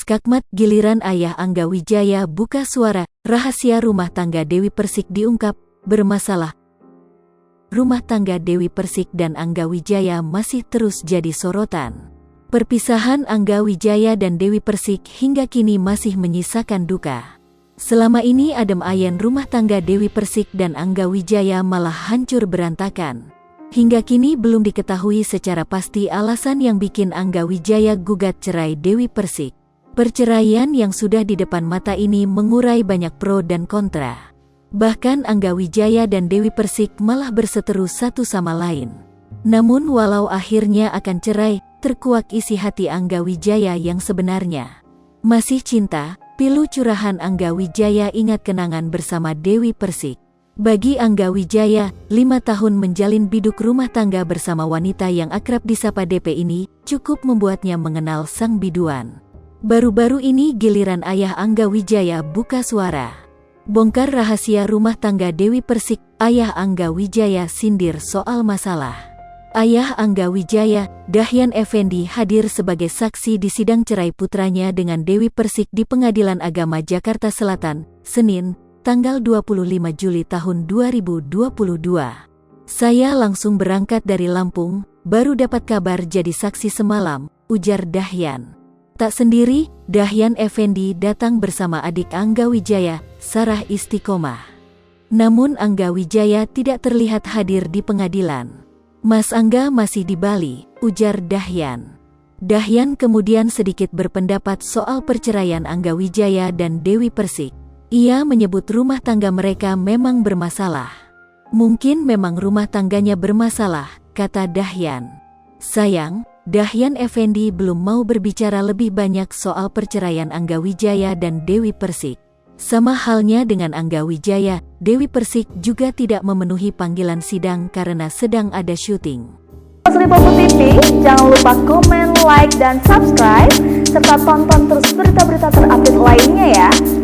Skakmat giliran ayah Angga Wijaya buka suara, rahasia rumah tangga Dewi Persik diungkap, bermasalah. Rumah tangga Dewi Persik dan Angga Wijaya masih terus jadi sorotan. Perpisahan Angga Wijaya dan Dewi Persik hingga kini masih menyisakan duka. Selama ini adem ayem rumah tangga Dewi Persik dan Angga Wijaya malah hancur berantakan. Hingga kini belum diketahui secara pasti alasan yang bikin Angga Wijaya gugat cerai Dewi Persik. Perceraian yang sudah di depan mata ini mengurai banyak pro dan kontra. Bahkan Angga Wijaya dan Dewi Persik malah berseteru satu sama lain. Namun walau akhirnya akan cerai, terkuak isi hati Angga Wijaya yang sebenarnya. Masih cinta, pilu curahan Angga Wijaya ingat kenangan bersama Dewi Persik. Bagi Angga Wijaya, 5 tahun menjalin biduk rumah tangga bersama wanita yang akrab disapa DP ini, cukup membuatnya mengenal sang biduan. Baru-baru ini giliran ayah Angga Wijaya buka suara. Bongkar rahasia rumah tangga Dewi Persik, ayah Angga Wijaya sindir soal masalah. Ayah Angga Wijaya, Dahyan Effendi hadir sebagai saksi di sidang cerai putranya dengan Dewi Persik di Pengadilan Agama Jakarta Selatan, Senin, tanggal 25 Juli tahun 2022. Saya langsung berangkat dari Lampung, baru dapat kabar jadi saksi semalam, ujar Dahyan. Tak sendiri, Dahyan Effendi datang bersama adik Angga Wijaya, Sarah Istiqomah. Namun Angga Wijaya tidak terlihat hadir di pengadilan. Mas Angga masih di Bali, ujar Dahyan. Dahyan kemudian sedikit berpendapat soal perceraian Angga Wijaya dan Dewi Persik. Ia menyebut rumah tangga mereka memang bermasalah. Mungkin memang rumah tangganya bermasalah, kata Dahyan. Sayang, Dahyan Effendi belum mau berbicara lebih banyak soal perceraian Angga Wijaya dan Dewi Persik. Sama halnya dengan Angga Wijaya, Dewi Persik juga tidak memenuhi panggilan sidang karena sedang ada syuting. Lipopo TV, jangan lupa komen, like, dan subscribe, serta tonton terus berita-berita terupdate lainnya ya.